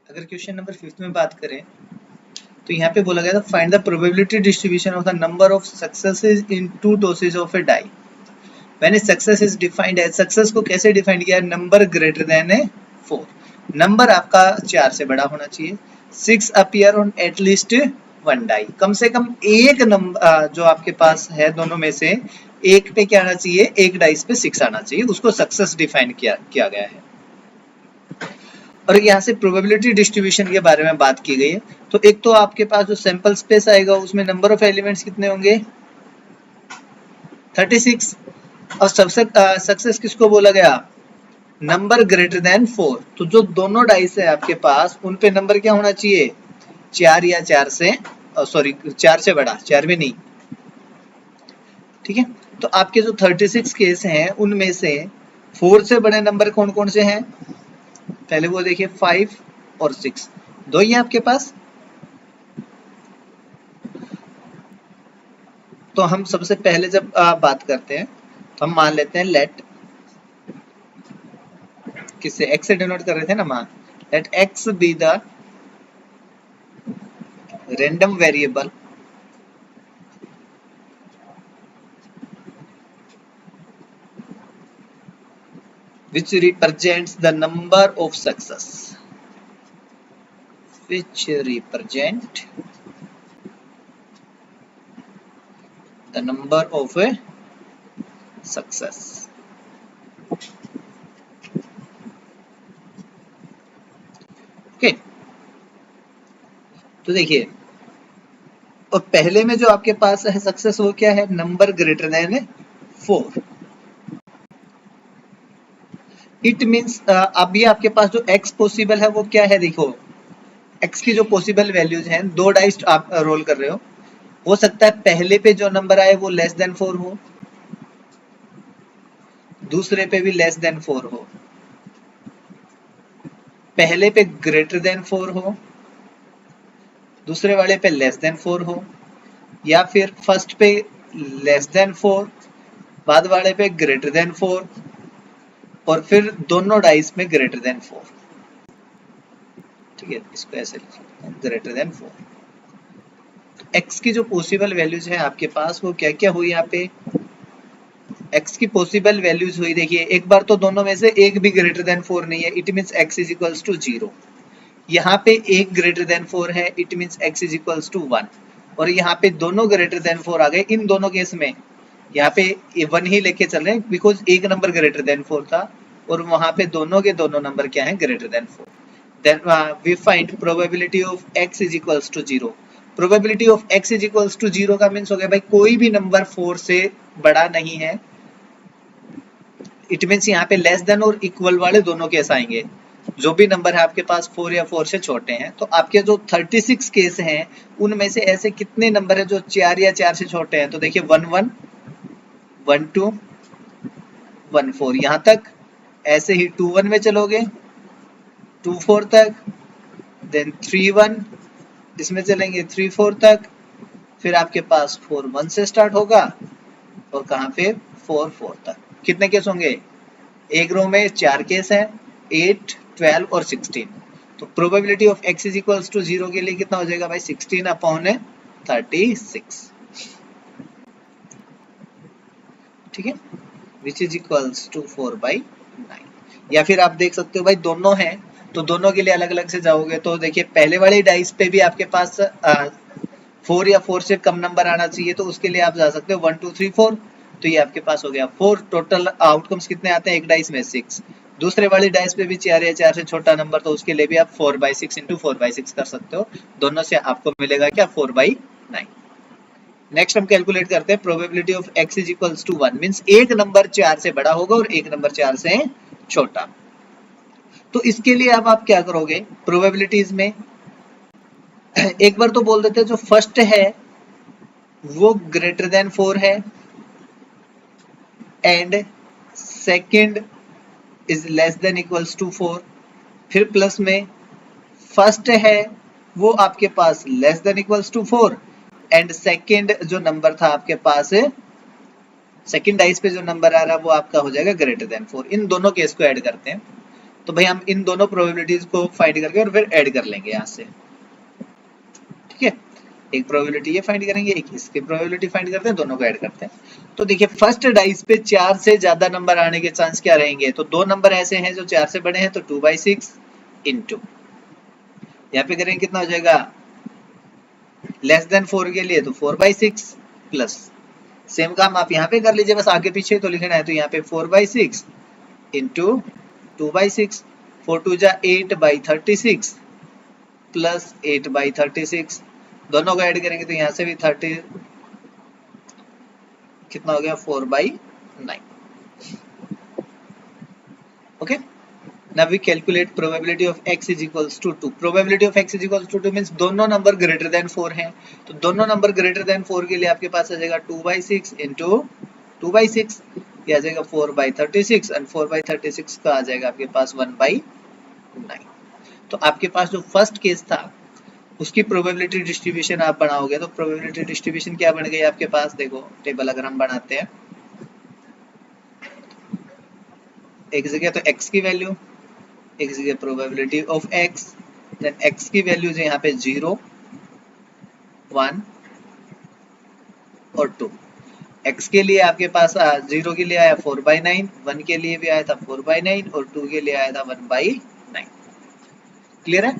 अगर question number 5 में बात करें तो यहाँ पे बोला गया था find the probability distribution of the number of successes in 2 doses of a die. When success is defined as, success को कैसे डिफाइन किया, नंबर ग्रेटर देन 4, नंबर आपका 4 से बड़ा होना चाहिए, 6 अपीयर ऑन एटलीस्ट 1 डाई, कम से कम एक नंबर जो आपके पास है दोनों में से एक पे क्या आना चाहिए, एक डाइस पे 6 आना चाहिए, उसको सक्सेस डिफाइन किया गया है। और यहाँ से प्रोबेबिलिटी डिस्ट्रीब्यूशन के बारे में बात की गई है। तो एक तो आपके पास जो सैंपल स्पेस आएगा उसमें नंबर ऑफ एलिमेंट्स कितने होंगे, 36, और सक्सेस किसको बोला गया, नंबर ग्रेटर देन 4। तो जो दोनों डाइस है आपके पास उन पे नंबर क्या होना चाहिए, 4 या 4 से सॉरी 4 से बड़ा, 4 भी नहीं, ठीक है। तो आपके जो 36 केस हैं उनमें से 4 से बड़े नंबर कौन कौन से हैं, पहले वो देखिए 5 और 6, दो ही है आपके पास। तो हम सबसे पहले जब बात करते हैं तो हम मान लेते हैं लेट, किससे, x से डिनोट कर रहे थे ना, मान let x be the random variable which represents the number of success, which represent the number of a success। Okay, तो देखिए, और पहले में जो आपके पास है सक्सेस वो क्या है, number greater than 4। It means अभी आपके पास जो x पॉसिबल है वो क्या है, देखो x की जो पॉसिबल वैल्यूज हैं, दो डाइस आप रोल कर रहे हो सकता है पहले पे जो नंबर आए वो लेस देन 4 हो, दूसरे पे भी लेस देन 4 हो, पहले पे ग्रेटर देन 4 हो, दूसरे वाले पे लेस देन 4 हो, या फिर फर्स्ट पे लेस देन 4, बाद वाले पे ग्रेटर देन 4, और फिर दोनों डाइस में ग्रेटर देन 4, ठीक है। इसको ऐसे लिख सकते हैं, ग्रेटर देन 4। x की जो पॉसिबल वैल्यूज है आपके पास वो क्या क्या हुई, यहाँ पे x की पॉसिबल वैल्यूज हुई, देखिए एक बार तो दोनों में से एक भी ग्रेटर देन 4 नहीं है, it means x is equals to 0। यहाँ पे एक ग्रेटर देन 4 है, it means x is equals to 1, और यहाँ पे दोनों ग्रेटर देन 4 आ गए। इन दोनों केस में यहाँ पे 1 ही लेके चल रहे हैं बिकॉज एक नंबर ग्रेटर देन 4 था और वहां पे दोनों के दोनों नंबर क्या है, greater than 4। Then we find probability of x is equals to 0। Probability of x is equals to 0 का मींस हो गया भाई कोई भी नंबर 4 से बड़ा नहीं है, इट मींस यहाँ पे लेस देन और इक्वल वाले दोनों केस आएंगे, जो भी नंबर है आपके पास 4 या 4 से छोटे हैं। तो आपके जो 36 केस हैं उनमें से ऐसे कितने नंबर है जो 4 या 4 से छोटे हैं, तो देखिए 1 1 1 2 1 4 यहाँ तक, ऐसे ही 2 1 में चलोगे 2 4 तक, देन 3 1 इसमें चलेंगे 3 4 तक, फिर आपके पास 4 1 से स्टार्ट होगा और कहाँ पे 4 4 तक। कितने केस होंगे, एक रो में 4 केस हैं, 8 12 और 16। तो probability of x is equals to 0 के लिए कितना हो जाएगा भाई, 16 अपॉन 36, ठीक है, विच इज इक्वल्स टू 4/9। या फिर आप देख सकते हो भाई दोनों हैं तो दोनों के लिए अलग अलग से जाओगे, तो देखिए पहले वाले डाइस पे भी आपके पास 4 या 4 से कम नंबर आना चाहिए, तो उसके लिए आप जा सकते हो 1 2 3 4, तो ये आपके पास हो गया 4। टोटल आउटकम्स कितने आते हैं एक डाइस में 6, दूसरे वाली डाइस पे भी 4 या 4 से छोटा नंबर, तो उसके लिए भी आप 4/6 इंटू 4/6 कर सकते हो, दोनों से आपको मिलेगा क्या 4/9। नेक्स्ट हम कैलकुलेट करते हैं probability of x is equals to 1, means एक नंबर 4 से बड़ा होगा और एक नंबर 4 से छोटा। तो इसके लिए अब आप क्या करोगे प्रोबेबिलिटीज में, एक बार तो बोल देते हैं जो फर्स्ट है वो ग्रेटर देन 4 है and second is less than equals to 4, फिर प्लस में फर्स्ट है वो आपके पास less than equals to 4 and second जो नंबर था आपके पास, सेकंड डाइस पे जो नंबर आ रहा है वो आपका हो जाएगा ग्रेटर देन 4। इन दोनों केस को ऐड करते हैं तो भाई हम इन दोनों प्रोबेबिलिटीज को फाइंड करके और फिर ऐड कर लेंगे यहाँ से, ठीक है। एक प्रोबेबिलिटी ये फाइंड करेंगे, एक इसकी प्रोबेबिलिटी फाइंड करते हैं, दोनों को ऐड करते हैं। तो देखिए फर्स्ट डाइस पे 4 से ज्यादा नंबर आने के चांस क्या रहेंगे, तो दो नंबर ऐसे हैं जो 4 से बड़े हैं, तो 2/6 इंटू यहाँ पे करेंगे कितना हो जाएगा, लेस देन 4 के लिए तो 4/6 प्लस सेम काम आप यहाँ पे कर लीजिए, बस आगे पीछे तो लिखना है, तो यहाँ पे 4/6 इंटू 2/6, 4 2 जा 8/36 प्लस 8/36, दोनों को ऐड करेंगे तो यहाँ से भी 30 कितना हो गया 4/9। Okay, now we calculate probability of x is equals to 2. probability of x is equals to 2 means दोनों नंबर ग्रेटर देन 4 हैं, तो दोनों नंबर ग्रेटर देन 4 के लिए आपके पास आ जाएगा 2/6 इंटू 2/6, ये आ जाएगा 4/36 एंड 4/36 का आ जाएगा आपके पास 1/9। तो आपके पास जो फर्स्ट केस था उसकी प्रोबेबिलिटी डिस्ट्रीब्यूशन आप बनाओगे, तो प्रोबेबिलिटी डिस्ट्रीब्यूशन क्या बन गई आपके पास, देखो टेबल अगर हम बनाते हैं, एक जगह तो x की वैल्यू, एक जगह probability of x, then x की वैल्यूज है यहाँ पे 0 1 और 2। x के लिए आपके पास 0 के लिए आया 4/9, 1 के लिए भी आया था 4/9 और 2 के लिए आया था 1/9। क्लियर है।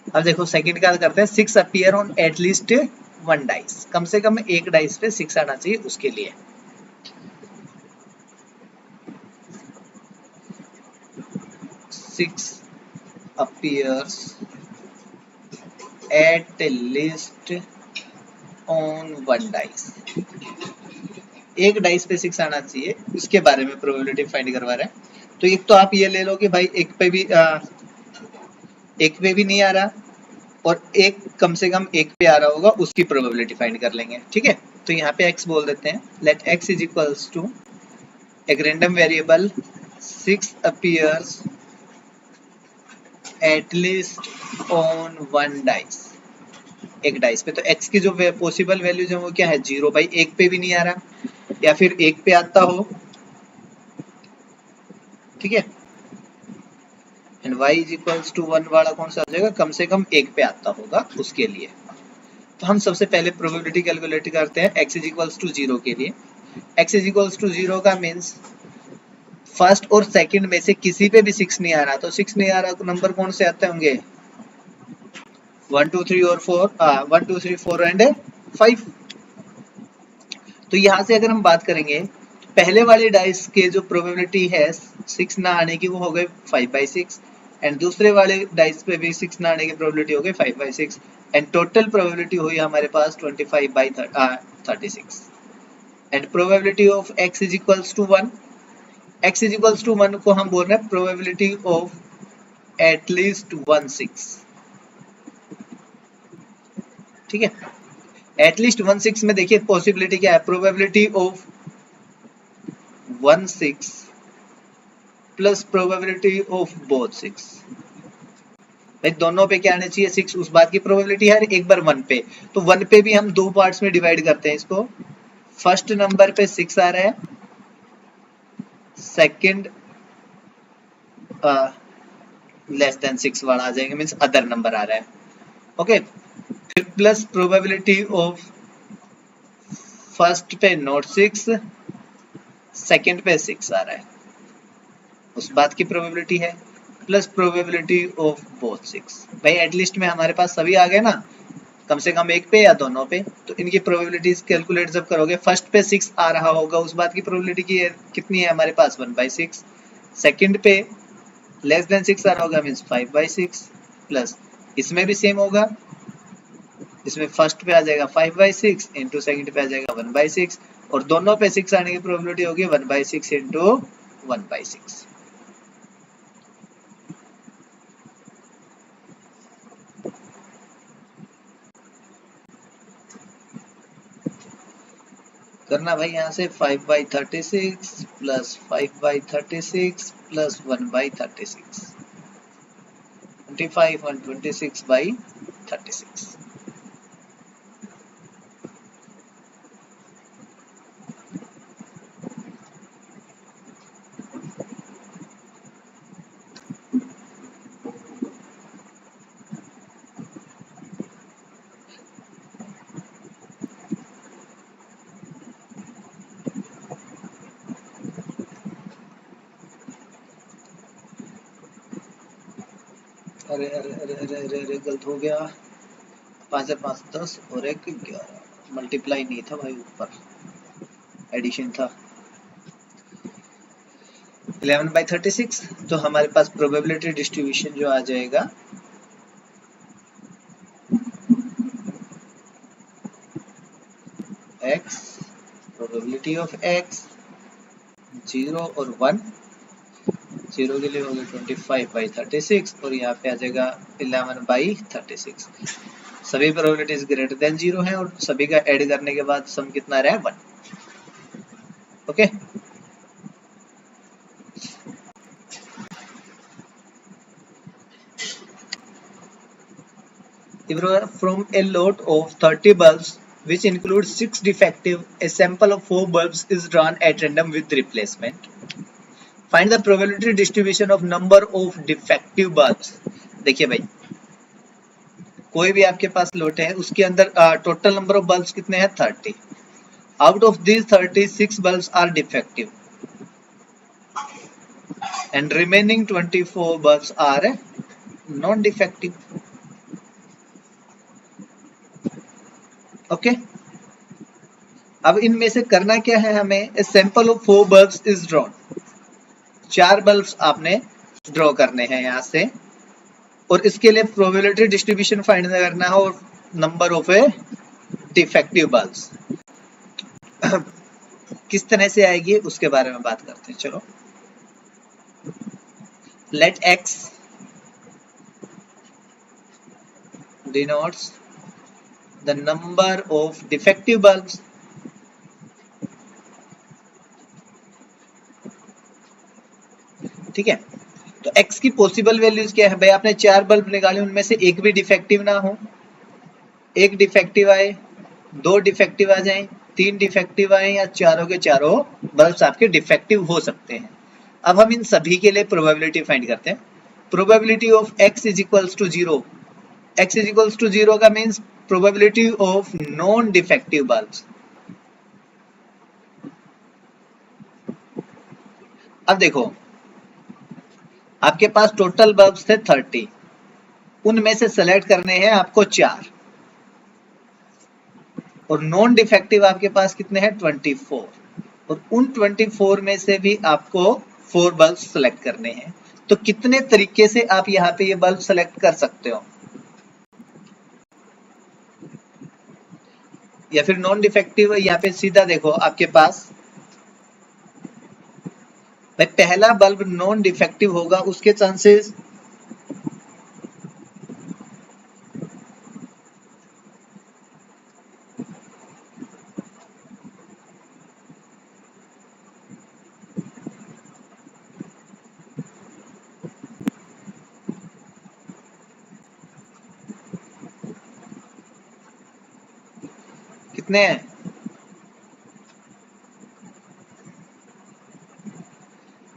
अब देखो सेकंड का करते हैं, 6 अपीयर ऑन एटलीस्ट 1 डाइस, कम से कम एक डाइस पे 6 आना चाहिए उसके लिए। Six appears at least on one dice, एक डाइस पे 6 आना चाहिए, इसके बारे में प्रोबेबिलिटी फाइंड करवा रहे हैं। तो एक तो आप ये ले लो कि भाई एक पे भी नहीं आ रहा और एक कम से कम एक पे आ रहा होगा, उसकी प्रोबेबिलिटी फाइंड कर लेंगे, ठीक है। तो यहाँ पे x बोल देते हैं, let x is equals to एक random variable 6 appears at least on one dice, एक डाइस पे। तो x की जो पॉसिबल वैल्यूज है वो क्या है 0, भाई एक पे भी नहीं आ रहा, या फिर एक पे आता हो, ठीक है। And y is equals to 1 वाला कौन सा आ जाएगा, कम से कम एक पे आता होगा उसके लिए। तो हम सबसे पहले प्रोबेबिलिटी कैलकुलेट करते हैं x इज इक्वल्स टू 0 के लिए। x इज इक्वल्स टू 0 का मीन्स फर्स्ट और सेकंड में से किसी पे भी 6 नहीं आ रहा, तो 6 नहीं आ रहा नंबर कौन से आते होंगे 1 2 3 और 4, 1 2 3 4 एंड 5। तो यहाँ से अगर हम बात करेंगे पहले वाले डाइस के जो प्रोबेबिलिटी है 6 ना आने की वो हो गए 5/6, एंड दूसरे वाले डाइस पे भी 6 ना आने की प्रोबेबिलिटी हो गई 5/6, एंड टोटल प्रोबेबिलिटी हुई हमारे पास 25/36, and probability of x is equals to 1। x is equals to 1 को हम बोल रहे हैं प्रोबेबिलिटी ऑफ एटलीस्ट 1/6, ठीक है। एटलीस्ट 1/6 में देखिए पॉसिबिलिटी क्या है, probability of 1/6 plus probability of both 6, भाई दोनों पे क्या आना चाहिए 6, उस बात की प्रोबेबिलिटी है एक बार 1 पे, तो 1 पे भी हम दो पार्ट्स में डिवाइड करते हैं इसको। फर्स्ट नंबर पे 6 आ रहा है सेकंड लेस देन 6 वाला आ जाएगा, मीन्स अदर नंबर आ रहा है। ओके, फिर प्लस प्रोबेबिलिटी ऑफ फर्स्ट पे नोट 6, सेकंड पे 6 आ रहा है, उस बात की प्रोबेबिलिटी है, प्लस प्रोबेबिलिटी ऑफ बोथ 6। भाई एटलीस्ट में हमारे पास सभी आ गए ना, कम से कम एक पे या दोनों पे, तो इनकी प्रोबेबिलिटीज कैलकुलेट जब करोगे, फर्स्ट पे 6 आ रहा होगा, उस बात की प्रोबेबिलिटी की कितनी है हमारे पास 1/6, सेकंड पे लेस देन 6 आ रहा होगा, मीन्स 5/6, प्लस इसमें भी सेम होगा, इसमें फर्स्ट पे आ जाएगा 5/6 इंटू सेकंड पे आ जाएगा 1/6, और दोनों पे 6 आने की प्रोबेबिलिटी होगी 1/6 इंटू 1/6। करना भाई यहाँ से 5/36 प्लस 5/36 प्लस 1/36, 25 और 26/36। अरे अरे अरे अरे अरे अरे गलत हो गया, 5 से 5 10 और 1 11, मल्टीप्लाई नहीं था भाई, ऊपर एडिशन था। 11/36, तो हमारे पास प्रोबेबिलिटी डिस्ट्रीब्यूशन जो आ जाएगा x, प्रोबेबिलिटी ऑफ x 0 और 1, 0 के लिए हो गया 25/36 और यहाँ पे आ जाएगा 11/36। सभी प्रोबेबिलिटीज ग्रेटर देन 0 है और सभी का ऐड करने के बाद सम कितना रहा है 1। Okay, from a lot of 30 bulbs which includes 6 defective, a sample of 4 bulbs is drawn at random with replacement. Find the probability distribution of number of defective bulbs. देखिए भाई, कोई भी आपके पास लोट है, उसके अंदर टोटल नंबर ऑफ बल्ब्स कितने हैं 30। Out of these 30 6 bulbs are defective and remaining 24 bulbs are non defective. Okay, अब इनमें से करना क्या है हमें, a sample of 4 bulbs is drawn, 4 bulbs आपने ड्रॉ करने हैं यहाँ से, और इसके लिए प्रोबेबिलिटी डिस्ट्रीब्यूशन फाइंड करना है और number of A defective bulbs किस तरह से आएगी उसके बारे में बात करते हैं। चलो, late x denotes the number of defective bulbs ठीक है, तो x की पॉसिबल वैल्यूज क्या है भाई, आपने 4 बल्ब निकाले, उनमें से एक भी डिफेक्टिव ना हो, एक डिफेक्टिव आए, 2 डिफेक्टिव आ जाएं, 3 डिफेक्टिव आए, या चारों के चारों बल्ब्स आपके डिफेक्टिव हो सकते हैं। अब हम इन सभी के लिए प्रोबेबिलिटी फाइंड करते हैं। Probability of x is equals to 0, x is equals to 0 का means probability of non defective bulbs. अब देखो, आपके पास टोटल बल्ब्स थे 30, उनमें से सेलेक्ट करने हैं आपको 4, और नॉन डिफेक्टिव आपके पास कितने हैं 24, और उन 24 में से भी आपको 4 बल्ब सेलेक्ट करने हैं। तो कितने तरीके से आप यहाँ पे ये बल्ब सेलेक्ट कर सकते हो, या फिर नॉन डिफेक्टिव, यहाँ पे सीधा देखो आपके पास भाई पहला बल्ब नॉन डिफेक्टिव होगा, उसके चांसेस कितने हैं,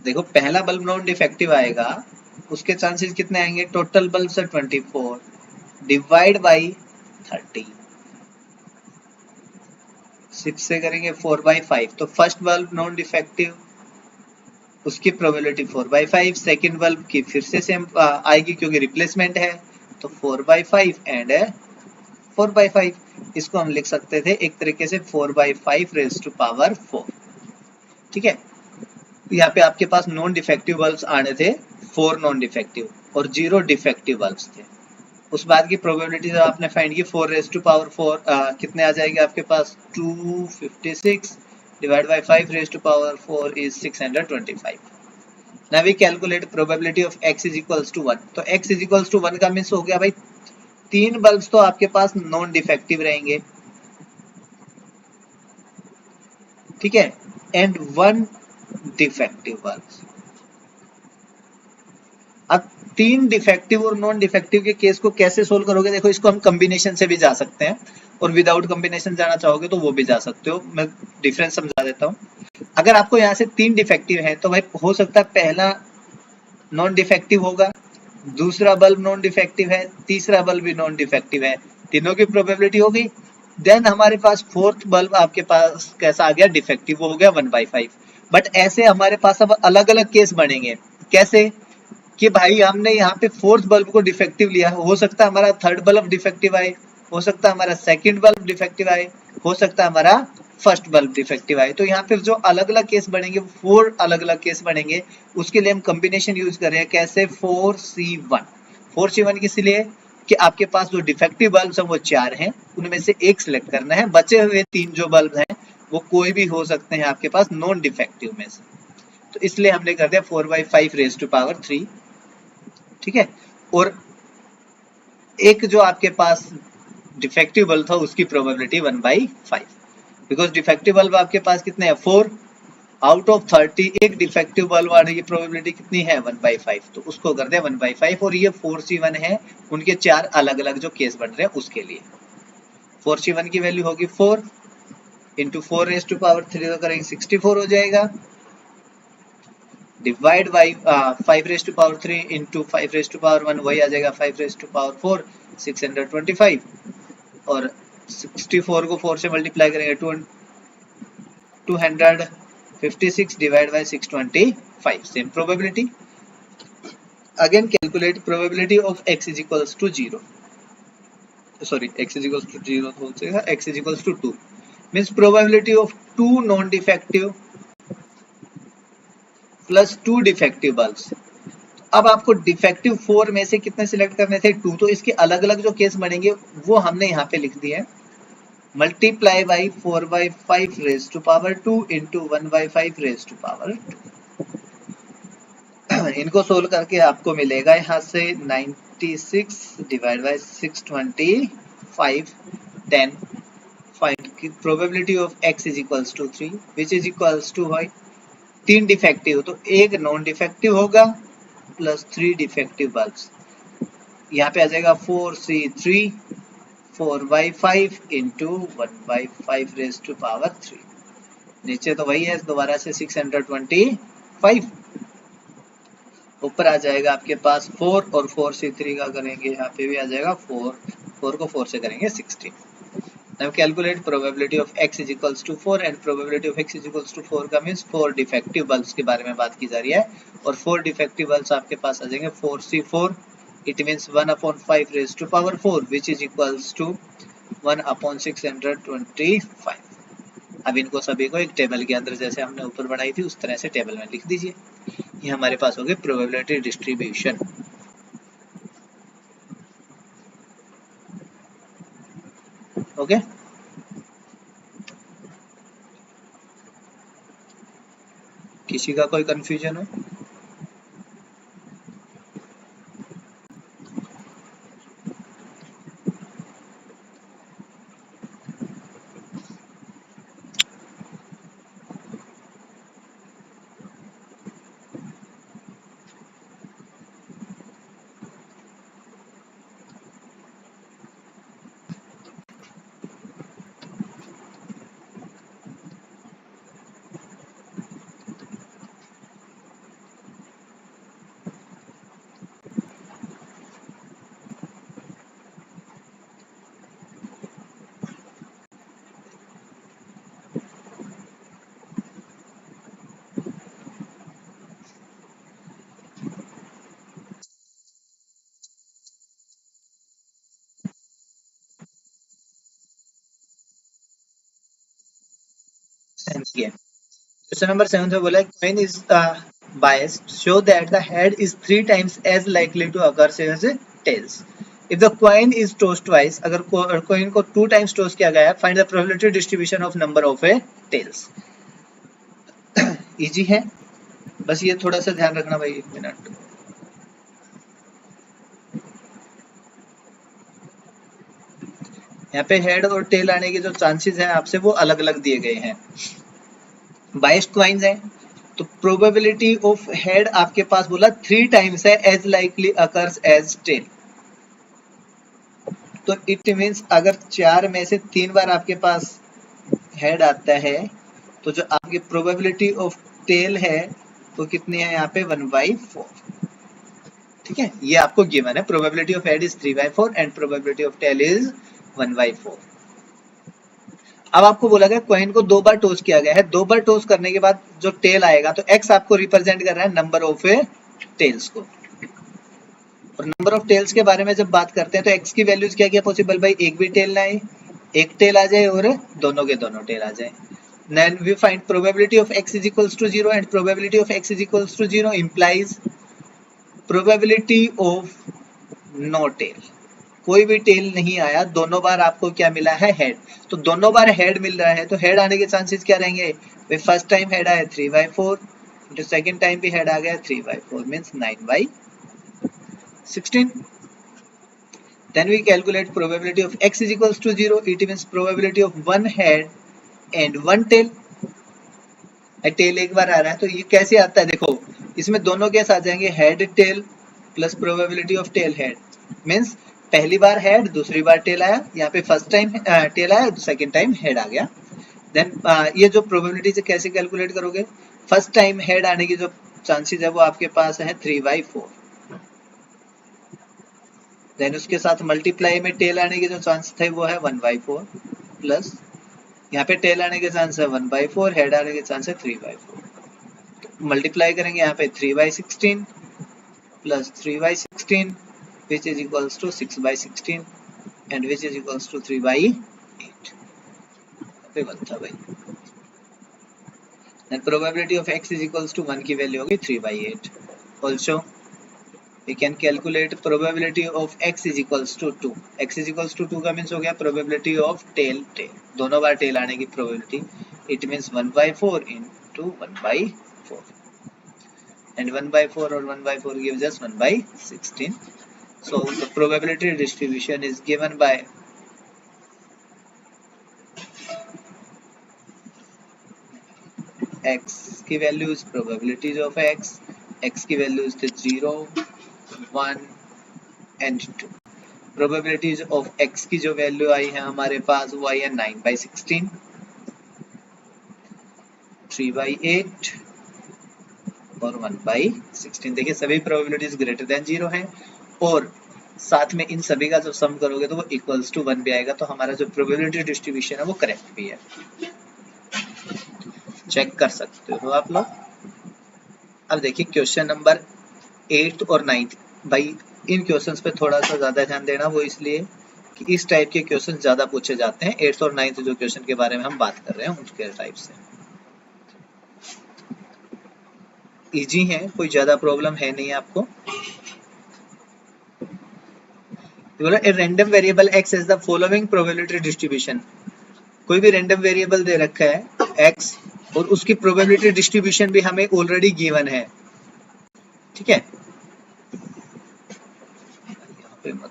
देखो पहला बल्ब नॉन डिफेक्टिव आएगा, उसके चांसेस कितने आएंगे, टोटल बल्ब से 24 डिवाइड बाई 30, 6 से करेंगे 4/5, तो फर्स्ट बल्ब नॉन डिफेक्टिव उसकी प्रोबेबिलिटी 4/5, सेकेंड बल्ब की फिर से सेम आएगी क्योंकि रिप्लेसमेंट है, तो 4/5 एंड 4/5। इसको हम लिख सकते थे एक तरीके से 4/5 रेज़ टू पावर 4। ठीक है, यहाँ पे आपके पास नॉन डिफेक्टिव बल्ब्स आने थे 4 नॉन डिफेक्टिव और 0 डिफेक्टिव बल्ब्स थे। उस बात की प्रोबेबिलिटी जब आपने फाइंड की 4 रेज़ टू पावर 4 कितने आ जाएंगे आपके पास, 256 divide by 5 raise to power 4 is 625। Now we calculate probability of x is equals to 1। तो x इज इक्वल्स टू 1 का मीन्स हो गया भाई 3 बल्ब्स तो आपके पास नॉन डिफेक्टिव रहेंगे, ठीक है, एंड 1 डिफेक्टिव बल्ब। अब 3 डिफेक्टिव और नॉन डिफेक्टिव के केस को कैसे सोल्व करोगे, देखो इसको हम कॉम्बिनेशन से भी जा सकते हैं और विदाउट कॉम्बिनेशन जाना चाहोगे तो वो भी जा सकते हो। मैं डिफरेंस समझा देता हूँ। अगर आपको यहाँ से 3 डिफेक्टिव है तो भाई हो सकता है पहला नॉन डिफेक्टिव होगा, दूसरा बल्ब नॉन डिफेक्टिव है, तीसरा बल्ब भी नॉन डिफेक्टिव है, तीनों की प्रोबेबिलिटी हो गई। देन हमारे पास फोर्थ बल्ब आपके पास कैसा आ गया, डिफेक्टिव, वो हो गया 1/5। बट ऐसे हमारे पास अब अलग अलग केस बनेंगे। कैसे कि भाई हमने यहाँ पे फोर्थ बल्ब को डिफेक्टिव लिया, हो सकता है हमारा थर्ड बल्ब डिफेक्टिव आए, हो सकता है हमारा सेकंड बल्ब डिफेक्टिव आए, हो सकता है हमारा फर्स्ट बल्ब डिफेक्टिव आए। तो यहाँ पे जो अलग अलग केस बनेंगे, 4 अलग अलग केस बनेंगे, उसके लिए हम कॉम्बिनेशन यूज कर रहे हैं। कैसे, 4C1। 4C1 किस लिए कि आपके पास जो डिफेक्टिव बल्ब है वो 4 हैं, उनमें से एक सिलेक्ट करना है, बचे हुए 3 जो बल्ब हैं वो कोई भी हो सकते हैं आपके पास नॉन डिफेक्टिव में से। तो इसलिए हमने कर दिया 4/5 रेज़ टू पावर 3। ठीक है, और एक जो आपके पास डिफेक्टिव बल्ब था उसकी प्रोबेबिलिटी 1/5, बिकॉज डिफेक्टिव बल्ब आपके पास कितने हैं, 4 आउट ऑफ 30, एक डिफेक्टिव बल्ब आने की प्रोबेबिलिटी कितनी है, 1/5, तो उसको कर दे 1/5। और ये 4C1 है, उनके 4 अलग अलग जो केस बन रहे हैं उसके लिए 4C1 की वैल्यू होगी 4 इंटू 4 रेज़ टू पावर 3 तो करेंगे 64 हो जाएगा, divide by 5 raise to power 3 into 5 raise to power 1 वही आ जाएगा 5 रेज़ टू पावर 4 625, और 64 को 4 से मल्टीप्लाई करेंगे 256 divide by 625, same probability. Again calculate probability of x is equals to 0, sorry x is equals to 0 हो जाएगा, x is equals to 2 means probability of 2 non defective plus 2 defective bulbs. अब आपको defective 4 में से कितने select करने थे, 2, तो इसके अलग अलग जो केस बनेंगे वो हमने यहाँ पे लिख दिए हैं, multiply by 4/5 raise to power 2 into 1/5 raise to power 2। इनको सोल्व करके आपको मिलेगा यहाँ से 96 डिवाइड बाई 625, 10, फाइंड की probability of x is equals to 3 which is equals to भाई 3 डिफेक्टिव तो एक नॉन डिफेक्टिव होगा प्लस 3 डिफेक्टिव बल्ब्स, यहाँ पे आ जाएगा 4C3 4/5 into 1/5 raise to power 3, नीचे तो वही है दोबारा से 625, ऊपर आ जाएगा आपके पास 4 और 4C3 का करेंगे यहाँ पे भी आ जाएगा 4 को 4 से करेंगे 16। Now calculate probability of x is equals to 4 and probability of x is equals to 4 का मीन्स 4 डिफेक्टिव बल्ब्स के बारे में बात की जा रही है, और 4 डिफेक्टिव बल्ब्स आपके पास आ जाएंगे 4C4, it means 1/5 raise to power 4 which is equals to 1/625। अब इनको सभी को एक टेबल के अंदर जैसे हमने ऊपर बनाई थी उस तरह से टेबल में लिख दीजिए। ये हमारे पास हो गई प्रोबेबिलिटी डिस्ट्रीब्यूशन। ओके, किसी का कोई कंफ्यूजन हो? ठीक है, क्वेश्चन नंबर 7 में बोला coin is biased, show that the head is 3 times as likely to occur as tails. If the coin is tossed twice, अगर coin को 2 times toss किया गया है, find the probability distribution of number of tails. Easy है, बस ये थोड़ा सा ध्यान रखना भाई, 1 मिनट। यहाँ पे हेड और टेल आने के जो चांसेस हैं आपसे वो अलग अलग दिए गए हैं। बाइस्ड क्वाइंस है तो प्रोबेबिलिटी ऑफ हेड आपके पास बोला 3 टाइम्स है as likely occurs as tail. तो इट मीन्स अगर 4 में से 3 बार आपके पास हेड आता है तो जो आपकी प्रोबेबिलिटी ऑफ टेल है वो कितनी है यहाँ पे 1/4। ठीक है, ये आपको गिवन है, probability of head is 3/4 and probability of tail is 1/4। अब आपको बोला गया कॉइन को 2 बार टॉस किया गया है, 2 बार टॉस करने के बाद जो टेल आएगा तो एक्स आपको रिप्रेजेंट कर रहा है नंबर ऑफ टेल्स को। और नंबर ऑफ टेल्स के बारे में जब बात करते हैं तो एक्स की वैल्यूज क्या क्या पॉसिबल भाई, एक भी टेल ना आए, एक टेल आ जाए और दोनों के दोनों टेल आ जाए। Then we find probability of x is equals to 0 and probability of x is equals to 0 implies probability of no tail. कोई भी टेल नहीं आया, दोनों बार आपको क्या मिला है, हेड। तो दोनों बार हेड मिल रहा है तो हेड आने के चांसेस क्या रहेंगे, फर्स्ट टाइम हेड आया 3/4 इंटू सेकेंड टाइम भी हेड आ गया 3/4 means 9/16। Then we calculate probability of x is equals to 0. It means probability of one head and one tail. Tail एक बार आ रहा है तो ये कैसे आता है, देखो इसमें दोनों केस आ जाएंगे, head tail plus probability of tail head. Means पहली बार हेड, दूसरी बार टेल आया, यहाँ पे फर्स्ट टाइम टेल आया, सेकेंड टाइम हेड आ गया। देन ये जो प्रोबेबिलिटी से कैसे कैलकुलेट करोगे, फर्स्ट टाइम हेड आने की जो चांसेस है वो आपके पास है 3/4। देन उसके साथ मल्टीप्लाई में टेल आने के जो चांस थे वो है 1/4 प्लस यहाँ पे टेल आने के चांस है 1/4, हेड आने के चांस है 3/4। मल्टीप्लाई करेंगे यहाँ पे 3/16 plus 3/16 which is equals to 6/16 and which is equals to 3/8 पे बनता भाई। Then probability of x is equals to 1 की वैल्यू होगी 3/8। Also we can calculate probability of x is equals to 2। x is equals to 2 का means हो गया probability of tail, दोनों बार tell आने की probability, it means 1/4 into 1/4 and 1/4 और 1/4 gives us 1/16। So the probability distribution is given by x की values, probabilities of x की values थे 0, 1 and 2। probabilities of x की जो वैल्यू आई है हमारे पास वो आई है 9/16, 3/8 और 1/16। देखिए सभी probabilities ग्रेटर देन 0 है और साथ में इन सभी का जब सम करोगे तो वो इक्वल्स टू 1 भी आएगा, तो हमारा जो प्रोबेबिलिटी डिस्ट्रीब्यूशन है वो करेक्ट भी है, चेक कर सकते हो आप लोग। अब देखिए क्वेश्चन नंबर 8 और 9, भाई इन क्वेश्चंस पे थोड़ा सा ज्यादा ध्यान देना, वो इसलिए कि इस टाइप के क्वेश्चन ज्यादा पूछे जाते हैं। 8th और 9th जो क्वेश्चन के बारे में हम बात कर रहे हैं उसके टाइप से इजी है, कोई ज्यादा प्रॉब्लम है नहीं आपको। A random variable x is the following probability distribution। कोई भी रैंडम वेरिएबल दे रखा है x और उसकी प्रोबेबिलिटी डिस्ट्रीब्यूशन भी हमें ऑलरेडी गिवन है। ठीक है, यहाँ पे मत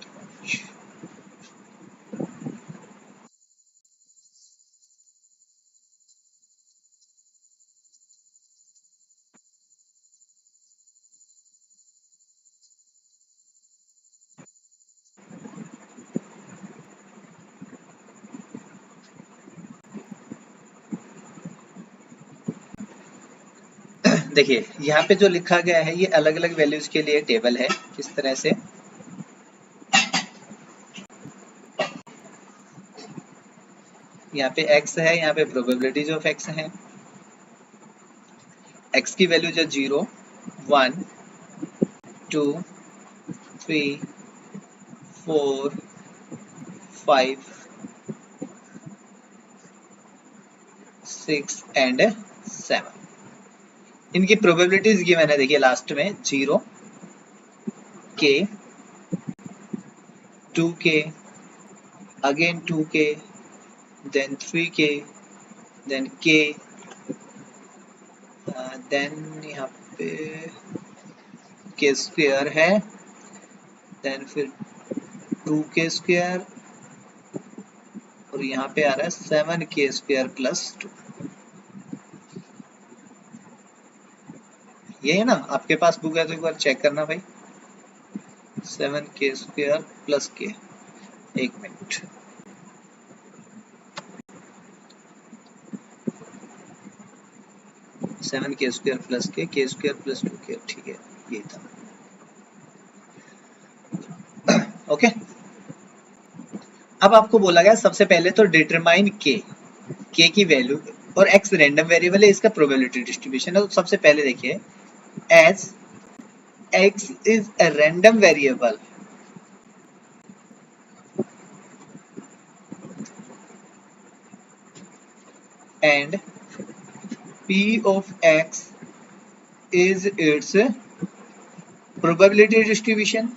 देखिए यहाँ पे जो लिखा गया है ये अलग अलग वैल्यूज के लिए टेबल है, किस तरह से यहाँ पे x है, यहाँ पे प्रोबेबिलिटीज ऑफ x है। x की वैल्यू जो 0, 1, 2, 3, 4, 5, 6 एंड 7। इनकी प्रोबेबिलिटीज गिवन है, देखिए लास्ट में 0k, 2k, again 2k, then 3k, then k, then यहाँ पे k स्क्वायर है, देन फिर 2k स्क्वायर, और यहाँ पे आ रहा है 7k स्क्वायर प्लस 2। ये है ना, आपके पास बुक है तो एक बार चेक करना भाई। 7k स्क्वायर प्लस k, एक मिनट, सेवन के स्क्वायर प्लस के स्क्वायर प्लस 2k, ठीक है, ये था। ओके, अब आपको बोला गया सबसे पहले तो डिटरमाइन के की वैल्यू, और x रैंडम वेरिएबल है, इसका प्रोबेबिलिटी डिस्ट्रीब्यूशन है। तो सबसे पहले देखिए, as x is a random variable and p of x is its probability distribution,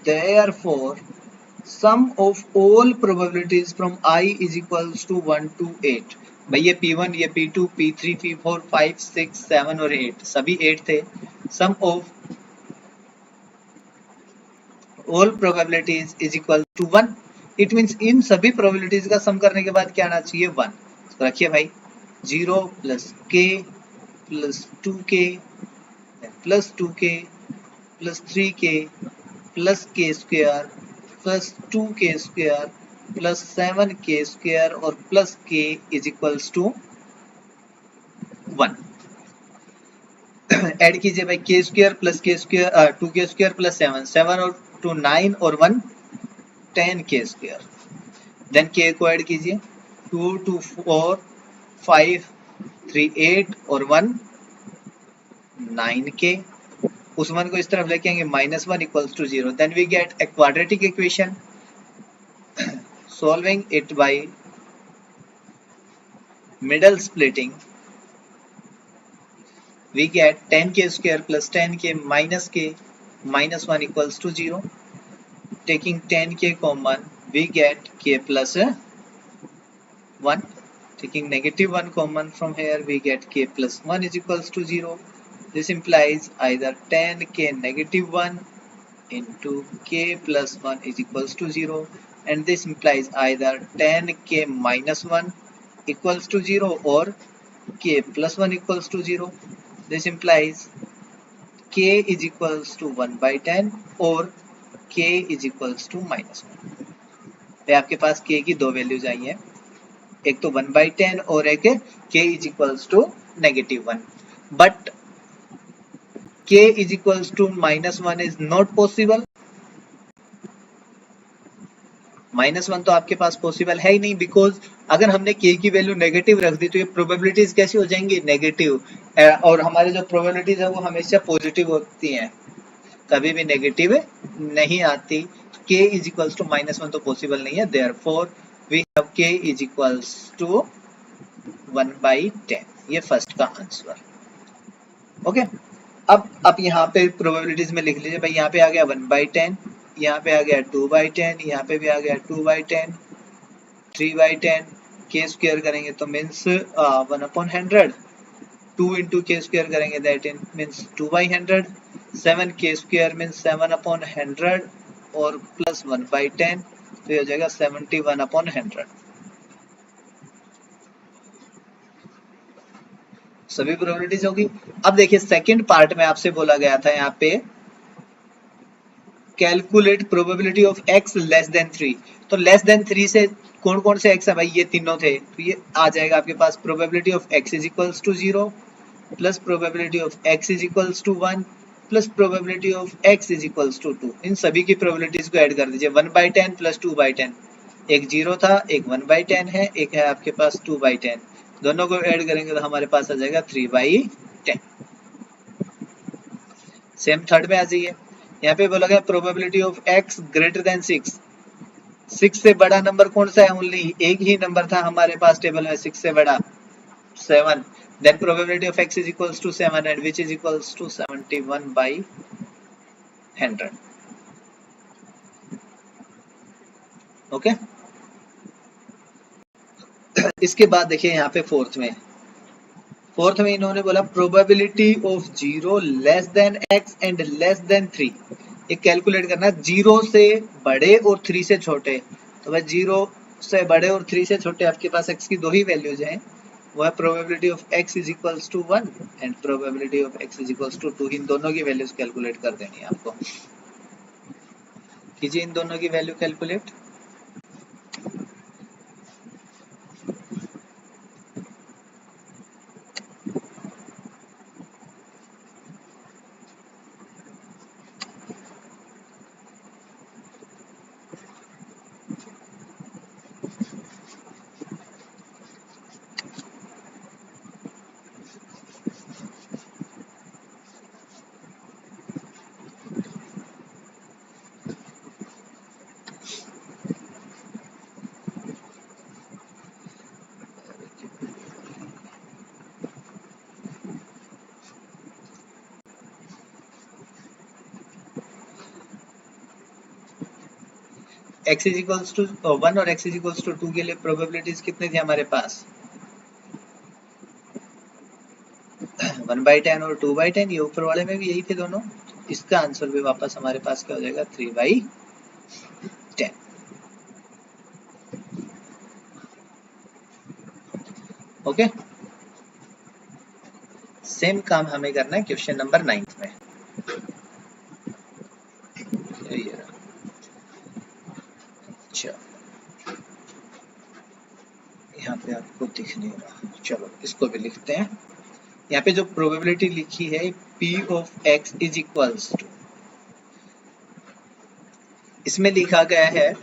therefore sum of all probabilities from I is equals to 1 to 8। भाई ये P1, ये P2, P3, P4, 5, 6, 7 और 8 सभी 8 थे। Sum of all probabilities is equal to 1। It means इन सभी probabilities का सम करने के बाद क्या आना चाहिए, 1। तो रखिए भाई, 0 plus k plus 2k plus 2k plus 3k plus k square plus 2k square plus 7k square और plus k is equals to 1। Add कीजिए भाई, k square plus k square 2k square plus 7 और 2 9 और 1 10k square. Then k को add कीजिए, 2 2 4 5 3 8 और 1 9k। उस 1 को इस तरफ लेके आएंगे, -1 equals to 0। Then we get a quadratic equation, solving it by middle splitting, we get 10k square plus 10k minus k minus 1 equals to 0. Taking 10k common, we get k plus 1. Taking negative 1 common from here, we get k plus 1 is equals to 0. This implies either 10k negative 1 into k plus 1 is equals to 0, and this implies either 10k minus 1 equals to 0 or k plus 1 equals to 0. This implies k is equals to 1 by 10 or k is equals to -1। तो आपके पास k की दो values आई हैं, एक तो 1 by 10 और एक k is equals to -1। But k is equals to -1 is not possible। -1 तो आपके पास पॉसिबल है ही नहीं, बिकॉज अगर हमने k की वैल्यू नेगेटिव रख दी तो ये प्रोबेबिलिटीज कैसी हो जाएंगी, नेगेटिव। और हमारी जो प्रोबेबिलिटीज है वो हमेशा पॉजिटिव होती हैं, कभी भी नेगेटिव नहीं आती। k इज इक्वल्स टू -1 तो पॉसिबल नहीं है, therefore we have k is equals to 1 by 10। ये फर्स्ट का आंसर। ओके, अब आप यहाँ पे प्रोबेबिलिटीज में लिख लीजिए भाई, यहाँ पे आ गया 1 by 10, यहाँ पे आ गया 2 by 10, यहाँ पे भी आ गया 2 by 10, 3 by 10, k स्क्वायर करेंगे तो मीन्स 1/100, 2 into k स्क्वायर करेंगे that means 2 by 100, 7k square means 7/100 और प्लस 1 by 10, तो ये हो जाएगा 71/100। सभी प्रोबेबिलिटीज होगी। अब देखिए सेकंड पार्ट में आपसे बोला गया था यहाँ पे calculate probability of x less than 3। तो लेस देन 3 से कौन कौन से x है भाई, ये तीनों थे, तो ये आ जाएगा आपके पास probability of x is equals to 0 plus probability of x is equals to 1 plus probability of x is equals to 2। इन सभी की प्रोबेबिलिटीज को ऐड कर दीजिए, 1 by 10 प्लस 2 by 10, एक 0 था, एक 1 by 10 है, एक है आपके पास 2 by 10, दोनों को ऐड करेंगे तो हमारे पास आ जाएगा 3 by 10। सेम थर्ड में आ जाइए, यहाँ पे बोला गया probability of x greater then 6। 6 से बड़ा नंबर कौन सा है? ओनली एक ही नंबर था हमारे पास टेबल में 6 से बड़ा 7। Then probability of x is equals to 7 and which is equals to 71/100। Okay, इसके बाद देखिए यहाँ पे फोर्थ में इन्होंने बोला probability of 0 less than x and less than 3। ये कैलकुलेट करना, 0 से बड़े और 3 से छोटे। तो भाई 0 से बड़े और 3 से छोटे आपके पास x की दो ही वैल्यूज हैं, वो है probability of x is equals to 1 and probability of x is equals to 2। इन दोनों की वैल्यूज कैलकुलेट कर देनी है आपको। कीजिए इन दोनों की value calculate. x is equals to 1 और x इज इक्वल्स टू 2 के लिए प्रोबेबिलिटीज कितने थे हमारे पास? 1/10 और 2/10। ये ऊपर वाले में भी यही थे दोनों। इसका आंसर भी वापस हमारे पास क्या हो जाएगा? 3/10। ओके, सेम काम हमें करना है क्वेश्चन नंबर 9 में। अच्छा, यहाँ पे आपको दिख नहीं रहा, चलो इसको भी लिखते हैं। यहाँ पे जो प्रोबेबिलिटी लिखी है P of x is equals to, इसमें लिखा गया है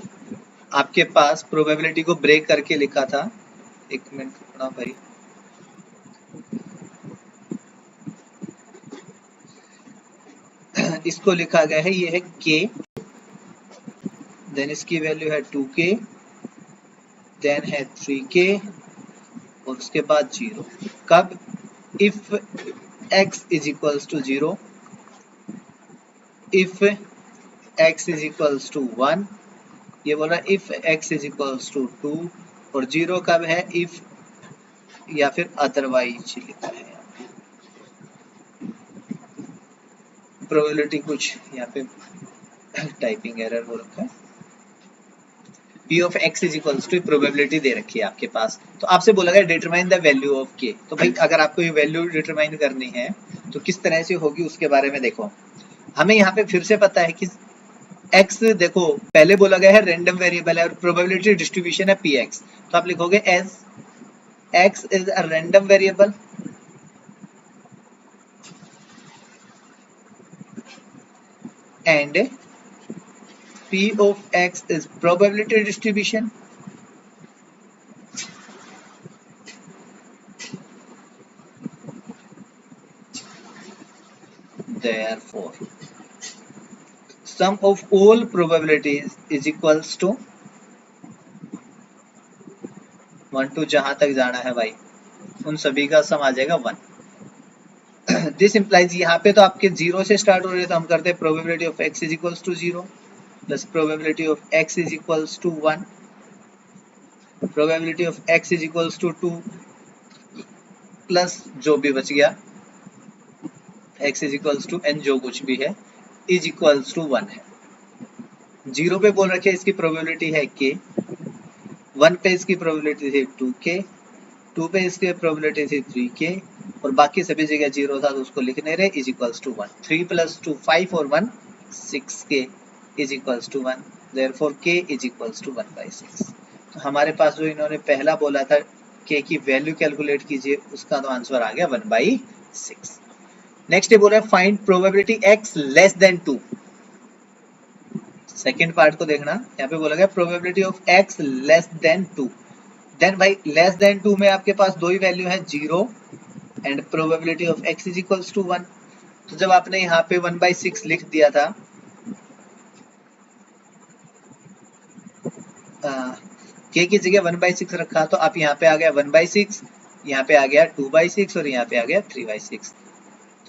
आपके पास, प्रोबेबिलिटी को ब्रेक करके लिखा था। एक मिनट रुकना भाई, इसको लिखा गया है, ये है k, देन इसकी वैल्यू है 2k, देन है 3k और उसके बाद 0। कब? If x is equals to 0, if x is equals to 1, ये बोल रहा है if x is equals to 2, और 0 कब है? इफ या फिर अदरवाइज लिखा है। प्रोबेबिलिटी कुछ यहाँ पे टाइपिंग एरर हो रखा है। P of x is equals to probability दे रखी है आपके पास, तो आपसे बोला गया determine the value of k। तो भाई अगर आपको ये वैल्यू डिटरमाइन करनी है तो किस तरह से होगी उसके बारे में देखो। हमें यहाँ पे फिर से पता है कि x, देखो पहले बोला गया है रैंडम वेरिएबल है और प्रोबेबिलिटी डिस्ट्रीब्यूशन है px, तो आप लिखोगे as x is a random variable and P of x is probability distribution. Therefore, sum of all probabilities is equals to 1 to जहां तक जाना है भाई उन सभी का सम आ जाएगा 1। दिस इम्प्लाइज, यहाँ पे तो आपके 0 से स्टार्ट हो रहे, तो हम करते हैं probability of x is equals to 0 plus probability of x is equals to 1, probability of x is equals to 2 plus जो भी बच गया x is equals to n, जो कुछ भी है इज इक्वल्स टू 1 है। 0 पे बोल रखे इसकी प्रोबेबिलिटी है k, 1 पे इसकी प्रोबेबिलिटी थी 2k, 2 पे इसकी प्रोबेबिलिटी थी 3k और बाकी सभी जगह 0 था तो उसको लिखने रहे इज इक्वल्स टू 1। 3 प्लस 2 5 और 1 6k is equals to 1, therefore k is equals to 1/6। तो हमारे पास जो इन्होंने पहला बोला था k की वैल्यू कैलकुलेट कीजिए, उसका तो आंसर आ गया 1/6। नेक्स्ट ये बोला find probability x less than 2। Second part को देखना, यहाँ पे बोला गया probability of x less than 2। Then भाई लेस देन 2 में आपके पास दो ही वैल्यू है 0 and probability of x is equals to 1। तो जब आपने यहाँ पे 1/6 लिख दिया था k की जगह 1/6 रखा तो आप यहाँ पे आ गया 1/6, यहाँ पे आ गया 2/6 और यहाँ पे आ गया 3/6।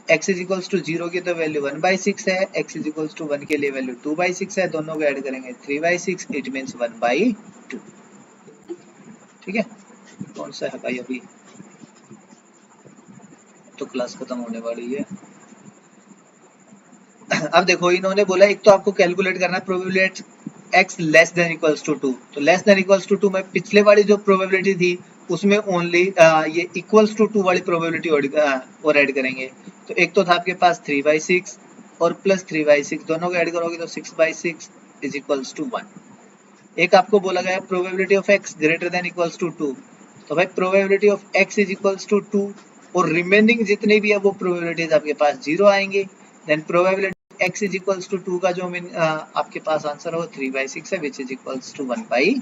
x इज इक्वल्स टू 0 की तो वैल्यू 1/6 है, x इज इक्वल्स टू 1 के लिए वैल्यू 2/6 है, दोनों को ऐड करेंगे 3/6, इट मीन्स 1/2। ठीक है, कौन सा है भाई, अभी तो क्लास खत्म होने वाली है। अब देखो इन्होंने बोला एक तो आपको कैलकुलेट करना है probability x less than equals to 2, तो लेस देन इक्वल्स टू 2 में पिछले वाली जो प्रोबेबिलिटी थी उसमें ओनली ये इक्वल्स टू 2 वाली प्रोबेबिलिटी और ऐड करेंगे। तो एक तो था आपके पास 3/6 और प्लस 3/6, दोनों को ऐड करोगे तो 6/6 इज इक्वल्स टू 1। एक आपको बोला गया probability of x greater than equals to 2, तो भाई probability of x is equals to 2 और रिमेनिंग जितने भी है वो प्रोबेबिलिटीज आपके पास 0 आएंगे। Then probability x is equals to 2 का जो आपके पास आंसर हो 3/6 है, विच इज इक्वल्स टू 1/2।